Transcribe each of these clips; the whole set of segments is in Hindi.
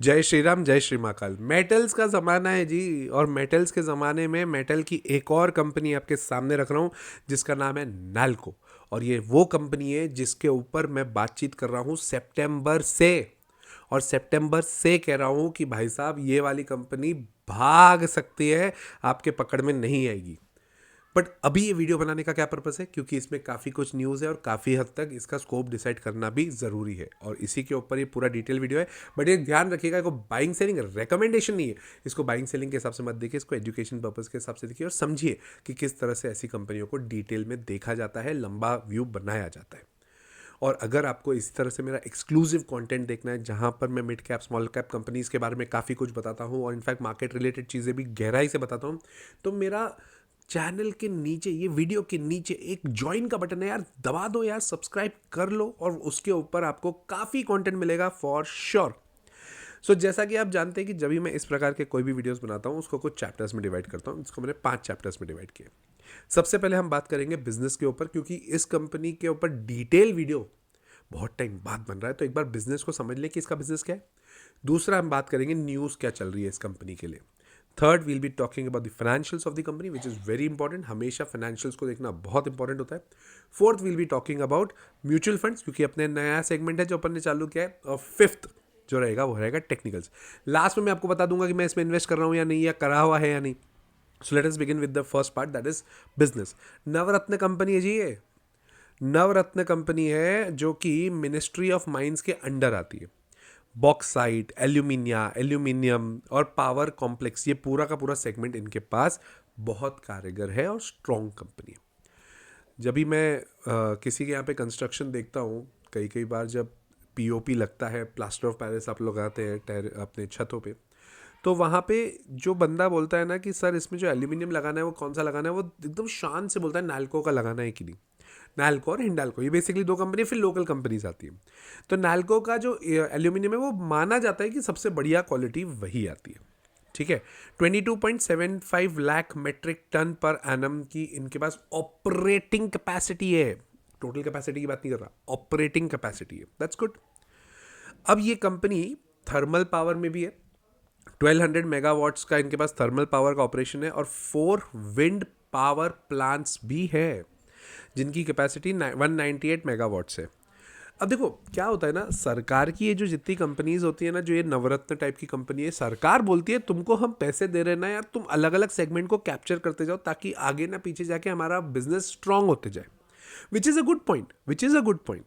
जय श्री राम, जय श्री महाकाल। मेटल्स का ज़माना है जी, और मेटल्स के ज़माने में मेटल की एक और कंपनी आपके सामने रख रहा हूँ जिसका नाम है नाल्को। और ये वो कंपनी है जिसके ऊपर मैं बातचीत कर रहा हूँ सितंबर से। और सितंबर से कह रहा हूँ कि भाई साहब ये वाली कंपनी भाग सकती है, आपके पकड़ में नहीं आएगी। बट अभी ये वीडियो बनाने का क्या पर्पस है, क्योंकि इसमें काफ़ी कुछ न्यूज़ है और काफ़ी हद तक इसका स्कोप डिसाइड करना भी ज़रूरी है, और इसी के ऊपर ये पूरा डिटेल वीडियो है। बट ये ध्यान रखिएगा, इसको बाइंग सेलिंग रिकमेंडेशन नहीं है, इसको बाइंग सेलिंग के हिसाब से मत देखिए, इसको एजुकेशन पर्पस के हिसाब से देखिए और समझिए कि किस तरह से ऐसी कंपनियों को डिटेल में देखा जाता है, लंबा व्यू बनाया जाता है। और अगर आपको इसी तरह से मेरा एक्सक्लूसिव कंटेंट देखना है जहां पर मैं mid cap small cap companies के बारे में काफ़ी कुछ बताता हूं और इनफैक्ट मार्केट रिलेटेड चीज़ें भी गहराई से बताता हूं, तो मेरा चैनल के नीचे, ये वीडियो के नीचे एक ज्वाइन का बटन है यार, दबा दो यार, सब्सक्राइब कर लो और उसके ऊपर आपको काफ़ी कंटेंट मिलेगा फॉर श्योर। सो जैसा कि आप जानते हैं कि जब भी मैं इस प्रकार के कोई भी वीडियोस बनाता हूँ उसको कुछ चैप्टर्स में डिवाइड करता हूँ, इसको मैंने 5 चैप्टर्स में डिवाइड किया। सबसे पहले हम बात करेंगे बिजनेस के ऊपर, क्योंकि इस कंपनी के ऊपर डिटेल वीडियो बहुत टाइम बाद बन रहा है, तो एक बार बिजनेस को समझ लें कि इसका बिजनेस क्या है। दूसरा हम बात करेंगे न्यूज़ क्या चल रही है इस कंपनी के लिए। Third, we'll be talking about the financials of the company which is very important, हमेशा फाइनेंशियल्स को देखना बहुत इंपॉर्टेंट होता है। Fourth, we'll be talking about mutual funds, क्योंकि अपने नया सेगमेंट है जो अपन ने चालू किया है। और फिफ्थ जो रहेगा वो रहेगा टेक्निकल्स। लास्ट में मैं आपको बता दूंगा कि मैं इसमें इन्वेस्ट कर रहा हूँ या नहीं, या करा हुआ है या नहीं। So let us begin with the first part, that is business. Navratna company है जी ये, नवरत्न कंपनी है जो कि मिनिस्ट्री ऑफ माइंस के अंडर आती है। बॉक्साइट, एल्यूमिनियम और पावर कॉम्प्लेक्स, ये पूरा का पूरा सेगमेंट इनके पास बहुत कारगर है और स्ट्रॉन्ग कंपनी है। जब भी मैं किसी के यहाँ पे कंस्ट्रक्शन देखता हूँ, कई कई बार जब पीओपी लगता है, प्लास्टर ऑफ पेरिस आप लोग आते हैं अपने छतों पे, तो वहाँ पे जो बंदा बोलता है ना कि सर इसमें जो एल्यूमिनियम लगाना है वो कौन सा लगाना है, वो एकदम शान से बोलता है नाल्को का लगाना है कि नहीं। नाल्को और हिंडाल्को, ये बेसिकली दो कंपनी, फिर लोकल कंपनीज आती हैं। तो नाल्को का जो एल्यूमिनियम है वो माना जाता है कि सबसे बढ़िया क्वालिटी वही आती है। ठीक है, 22.75 lakh metric tonne per annum की इनके पास ऑपरेटिंग कैपेसिटी है। टोटल कैपेसिटी की बात नहीं कर रहा, ऑपरेटिंग कैपेसिटी है, दैट्स गुड। अब ये कंपनी थर्मल पावर में भी है, 1200 मेगावाट्स का इनके पास थर्मल पावर का ऑपरेशन है, और 4 विंड पावर प्लांट्स भी है जिनकी कैपेसिटी 198 मेगावाट्स है। अब देखो क्या होता है ना, सरकार की ये जो जितनी कंपनीज होती है ना, जो ये नवरत्न टाइप की कंपनी है, सरकार बोलती है तुमको हम पैसे दे रहे हैं ना यार, तुम अलग अलग सेगमेंट को कैप्चर करते जाओ ताकि आगे ना पीछे जाके हमारा बिजनेस स्ट्रांग होते जाए, which is a good point, which is a good point.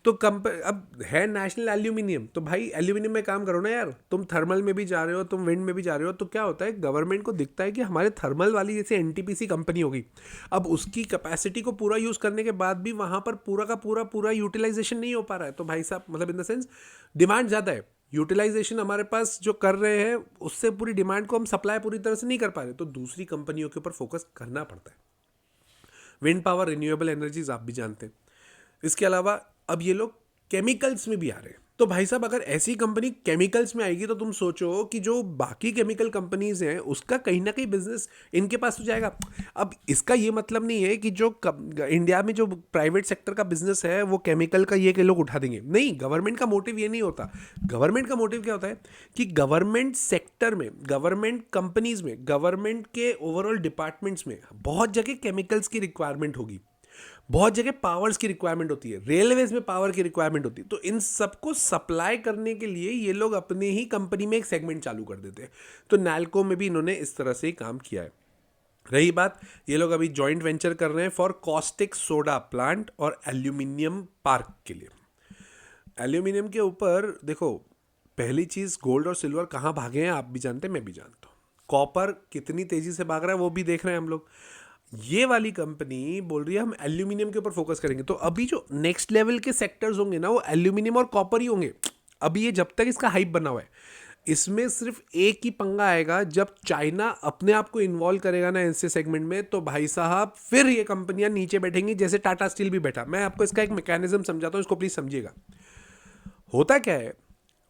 तो अब है नेशनल एल्यूमिनियम, तो भाई एल्यूमिनियम में काम करो ना यार, तुम थर्मल में भी जा रहे हो, तुम विंड में भी जा रहे हो, तो क्या होता है, गवर्नमेंट को दिखता है कि हमारे थर्मल वाली जैसे एनटीपीसी कंपनी होगी, अब उसकी कैपेसिटी को पूरा यूज़ करने के बाद भी वहाँ पर पूरा का पूरा पूरा यूटिलाइजेशन नहीं हो पा रहा है, तो भाई साहब मतलब इन द सेंस डिमांड ज़्यादा है, यूटिलाइजेशन हमारे पास जो कर रहे हैं उससे पूरी डिमांड को हम सप्लाई पूरी तरह से नहीं कर पा रहे, तो दूसरी कंपनियों के ऊपर फोकस करना पड़ता है। विंड पावर, रिन्यूएबल एनर्जीज आप भी जानते हैं। इसके अलावा अब ये लोग केमिकल्स में भी आ रहे हैं, तो भाई साहब अगर ऐसी कंपनी केमिकल्स में आएगी तो तुम सोचो कि जो बाकी केमिकल कंपनीज हैं उसका कहीं ना कहीं बिजनेस इनके पास हो जाएगा। अब इसका ये मतलब नहीं है कि जो इंडिया में जो प्राइवेट सेक्टर का बिजनेस है वो केमिकल का ये के लोग उठा देंगे, नहीं, गवर्नमेंट का मोटिव ये नहीं होता। गवर्नमेंट का मोटिव क्या होता है कि गवर्नमेंट सेक्टर में, गवर्नमेंट कंपनीज में, गवर्नमेंट के ओवरऑल डिपार्टमेंट्स में बहुत जगह केमिकल्स की रिक्वायरमेंट होगी, बहुत जगह पावर्स की रिक्वायरमेंट होती है, रेलवेज में पावर की रिक्वायरमेंट होती है, तो इन सबको सप्लाई करने के लिए ये लोग अपने ही कंपनी में एक सेगमेंट चालू कर देते हैं। तो नाल्को में भी इन्होंने इस तरह से ही काम किया है। रही बात, ये लोग अभी जॉइंट वेंचर कर रहे हैं फॉर कॉस्टिक सोडा प्लांट और एल्यूमिनियम पार्क के लिए। एल्यूमिनियम के ऊपर देखो, पहली चीज़, गोल्ड और सिल्वर कहाँ भागे हैं आप भी जानते हैं, मैं भी जानता हूँ। कॉपर कितनी तेज़ी से भाग रहा है वो भी देख रहे हैं हम लोग। ये वाली कंपनी बोल रही है हम एल्यूमिनियम के ऊपर फोकस करेंगे, तो अभी जो नेक्स्ट लेवल के सेक्टर्स होंगे ना वो एल्यूमिनियम और कॉपर ही होंगे। अभी ये जब तक इसका हाइप बना हुआ है, इसमें सिर्फ एक ही पंगा आएगा, जब चाइना अपने आप को इन्वॉल्व करेगा ना ऐसे सेगमेंट में, तो भाई साहब फिर ये कंपनियां नीचे बैठेंगी, जैसे टाटा स्टील भी बैठा। मैं आपको इसका एक मैकेनिज्म समझाता हूँ, इसको प्लीज समझिएगा। होता क्या है,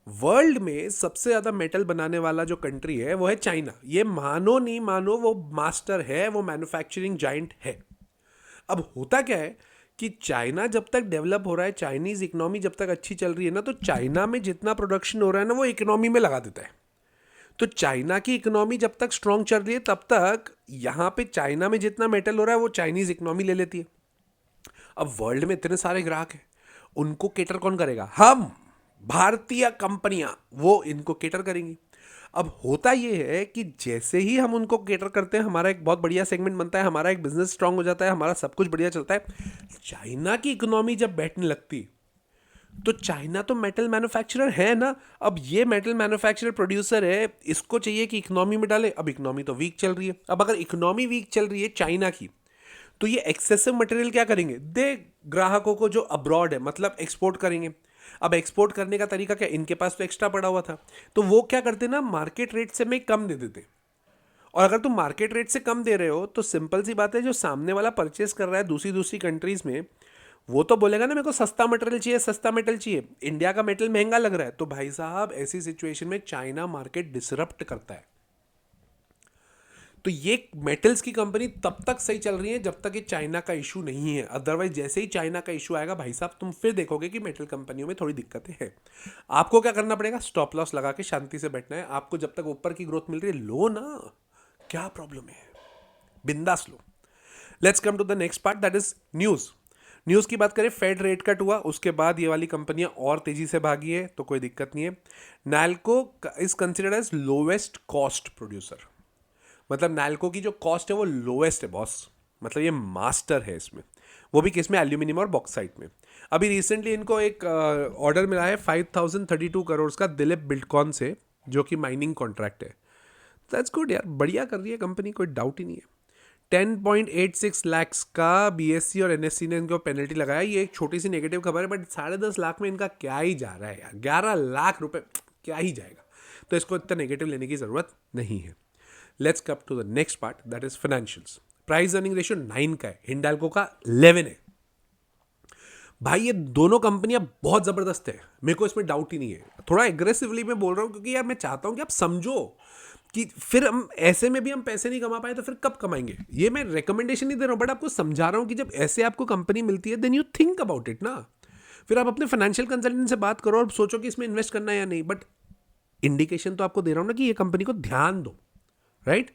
वर्ल्ड में सबसे ज्यादा मेटल बनाने वाला जो कंट्री है वो है चाइना। ये मानो नहीं मानो वो मास्टर है, वो मैन्युफैक्चरिंग जाइंट है। अब होता क्या है कि चाइना जब तक डेवलप हो रहा है, चाइनीज़ इकोनॉमी जब तक अच्छी चल रही है ना, तो चाइना में जितना प्रोडक्शन हो रहा है ना वो इकोनॉमी में लगा देता है। तो चाइना की इकोनॉमी जब तक स्ट्रांग चल रही है तब तक यहाँ पे चाइना में जितना मेटल हो रहा है वो चाइनीज़ इकोनॉमी ले लेती है। अब वर्ल्ड में इतने सारे ग्राहक हैं, उनको केटर कौन करेगा? हम भारतीय कंपनियां वो इनको केटर करेंगी। अब होता ये है कि जैसे ही हम उनको केटर करते हैं हमारा एक बहुत बढ़िया सेगमेंट बनता है, हमारा एक बिजनेस स्ट्रांग हो जाता है, हमारा सब कुछ बढ़िया चलता है। चाइना की इकोनॉमी जब बैठने लगती तो चाइना तो मेटल मैन्युफैक्चरर है ना, अब ये मेटल मैन्युफैक्चरर प्रोड्यूसर है, इसको चाहिए कि इकोनॉमी में डाले। अब इकोनॉमी तो वीक चल रही है, अब अगर इकोनॉमी वीक चल रही है चाइना की तो ये एक्सेसिव मटेरियल क्या करेंगे? दे ग्राहकों को जो अब्रॉड है, मतलब एक्सपोर्ट करेंगे। अब एक्सपोर्ट करने का तरीका क्या? इनके पास तो एक्स्ट्रा पड़ा हुआ था, तो वो क्या करते ना, मार्केट रेट से में कम दे देते। और अगर तुम मार्केट रेट से कम दे रहे हो तो सिंपल सी बात है, जो सामने वाला परचेस कर रहा है दूसरी दूसरी कंट्रीज में, वो तो बोलेगा ना मेरे को सस्ता मटेरियल चाहिए, सस्ता मेटल चाहिए। इंडिया का मेटल महंगा लग रहा है, तो भाई साहब ऐसी सिचुएशन में चाइना मार्केट डिसरप्ट करता है। तो ये मेटल्स की कंपनी तब तक सही चल रही है जब तक ये चाइना का इशू नहीं है। अदरवाइज जैसे ही चाइना का इशू आएगा भाई साहब, तुम फिर देखोगे कि मेटल कंपनियों में थोड़ी दिक्कतें हैं। आपको क्या करना पड़ेगा? स्टॉप लॉस लगा के शांति से बैठना है। आपको जब तक ऊपर की ग्रोथ मिल रही है लो ना, क्या प्रॉब्लम है, बिंदास लो। Let's come to the next part, that is news. News की बात करें, फेड रेट कट हुआ, उसके बाद ये वाली कंपनियां और तेजी से भागी है, तो कोई दिक्कत नहीं है। Nalco is considered as lowest cost producer, मतलब नैल्को की जो कॉस्ट है वो लोएस्ट है बॉस, मतलब ये मास्टर है इसमें, वो भी किस में? एल्यूमिनियम और बॉक्साइट में। अभी रिसेंटली इनको एक ऑर्डर मिला है 5032 करोड़ का दिलीप बिल्डकॉन से, जो कि माइनिंग कॉन्ट्रैक्ट है। दैट्स गुड यार, बढ़िया कर रही है कंपनी, कोई डाउट ही नहीं है। 10.86 लाख का बीएससी और एनएससी ने इनको पेनल्टी लगाया। ये एक छोटी सी नेगेटिव खबर है, बट 10.5 लाख में इनका क्या ही जा रहा है यार, 11 लाख रुपए क्या ही जाएगा, तो इसको इतना नेगेटिव लेने की जरूरत नहीं है। Let's come to the next part, that is financials. Price earning ratio 9 का है, हिंडाल्को का 11 है। भाई ये दोनों कंपनियां बहुत जबरदस्त है, मेरे को इसमें डाउट ही नहीं है। थोड़ा एग्रेसिवली मैं बोल रहा हूं क्योंकि यार मैं चाहता हूं कि आप समझो कि फिर हम ऐसे में भी हम पैसे नहीं कमा पाए तो फिर कब कमाएंगे। ये मैं रिकमेंडेशन नहीं दे रहा हूं, बट आपको समझा रहा हूं कि जब ऐसे आपको कंपनी मिलती है then you think about it ना। फिर आप अपने फाइनेंशियल कंसल्टेंट से बात करो और सोचो कि इसमें इन्वेस्ट करना है या नहीं। बट इंडिकेशन तो आपको दे रहा हूं ना कि ये कंपनी को ध्यान दो, राइट।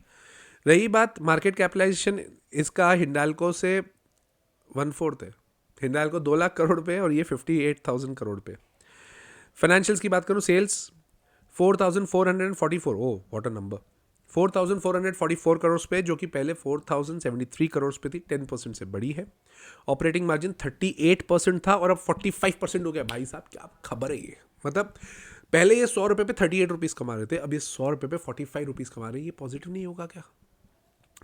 रही बात मार्केट कैपिटलाइजेशन, इसका हिंडाल्को से 1/4 है। हिंडाल्को 2 लाख करोड़ पे और ये 58,000 करोड़ पे। फाइनेंशियल्स की बात करूं, sales 4,444, oh what a number, 4,444 crore पे, जो कि पहले 4,073 करोड़ पे थी, 10% से बड़ी है। ऑपरेटिंग मार्जिन 38% था और अब 45% हो गया। भाई साहब क्या खबर है ये, मतलब पहले ये 100 रुपये पे 38 रुपीज़ कमा रहे थे, अब ये 100 रुपये पे 45 रुपीज़ कमा रहे हैं। ये पॉजिटिव नहीं होगा क्या?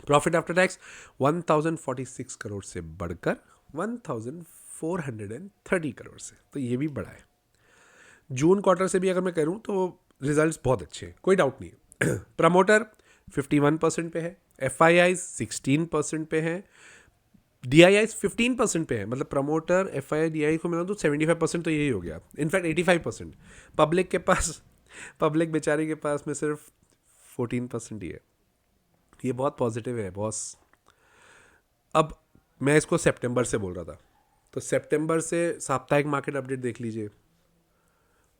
प्रॉफिट आफ्टर टैक्स 1046 करोड़ से बढ़कर 1430 करोड़ से, तो ये भी बड़ा है। जून क्वार्टर से भी अगर मैं करूं तो रिजल्ट्स बहुत अच्छे हैं, कोई डाउट नहीं है। प्रमोटर 51% पे है, FIIs 16% पे है, DIIs 15% पे है। मतलब प्रमोटर FII DII को मिला तो 75% तो यही हो गया, इनफैक्ट 85%। पब्लिक के पास, पब्लिक बेचारे के पास में सिर्फ 14% ही है। ये बहुत पॉजिटिव है बॉस। अब मैं इसको सितंबर से बोल रहा था, तो सितंबर से साप्ताहिक मार्केट अपडेट देख लीजिए।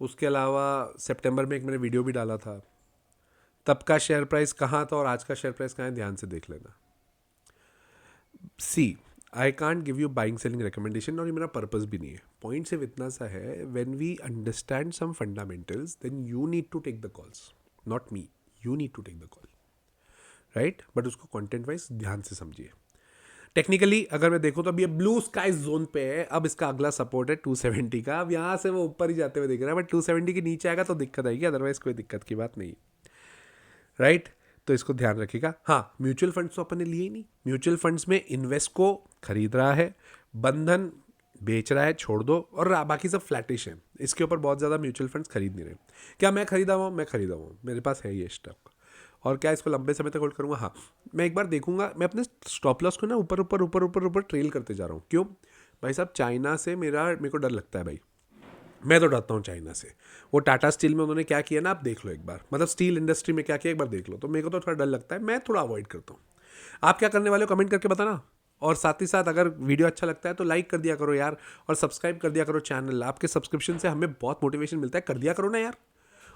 उसके अलावा सितंबर में एक मैंने वीडियो भी डाला था, तब का शेयर प्राइस कहाँ था और आज का शेयर प्राइस कहाँ है, ध्यान से देख लेना। See I can't give you buying selling recommendation, और ये मेरा पर्पस भी नहीं है। पॉइंट सिर्फ इतना सा है, when we understand some fundamentals then you need to take the calls, not me, you need to take the call, right. But उसको कंटेंट वाइज ध्यान से समझिए। टेक्निकली अगर मैं देखूँ तो अभी ये ब्लू स्काई जोन पे है। अब इसका अगला सपोर्ट है 270 का, अब यहाँ से वो ऊपर ही जाते हुए दिख रहा है, बट 270 के नीचे आएगा तो दिक्कत आएगी, अदरवाइज कोई दिक्कत की बात नहीं, राइट। तो इसको ध्यान रखिएगा। हाँ, म्यूचुअल फंड्स तो अपन ने लिए ही नहीं। म्यूचुअल फंड्स में इन्वेस्को खरीद रहा है, बंधन बेच रहा है, छोड़ दो, और बाकी सब फ्लैटिश है। इसके ऊपर बहुत ज़्यादा म्यूचुअल फंड्स खरीद नहीं रहे। क्या मैं खरीदा हुआ? मैं खरीदा हुआ, मेरे पास है ये स्टॉक। और क्या इसको लंबे समय तक होल्ड करूँगा? हाँ, मैं एक बार देखूंगा। मैं अपने स्टॉप लॉस को ना ऊपर ऊपर ऊपर ऊपर ऊपर ट्रेल करते जा रहा हूँ। क्यों भाई साहब? चाइना से मेरे को डर लगता है भाई, मैं तो डरता हूँ चाइना से। वो टाटा स्टील में उन्होंने क्या किया ना, आप देख लो एक बार, मतलब स्टील इंडस्ट्री में क्या किया एक बार देख लो, तो मेरे को तो थोड़ा डर लगता है, मैं थोड़ा अवॉइड करता हूँ। आप क्या करने वाले हो कमेंट करके बताना। और साथ ही साथ अगर वीडियो अच्छा लगता है तो लाइक कर दिया करो यार, और सब्सक्राइब कर दिया करो चैनल। आपके सब्सक्रिप्शन से हमें बहुत मोटिवेशन मिलता है, कर दिया करो ना यार।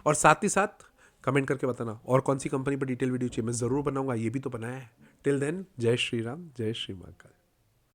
और साथ ही साथ कमेंट करके बताना और कौन सी कंपनी पर डिटेल वीडियो चाहिए, मैं ज़रूर बनाऊंगा, ये भी तो बनाया है। टिल देन, जय श्री राम, जय श्री महाकाल।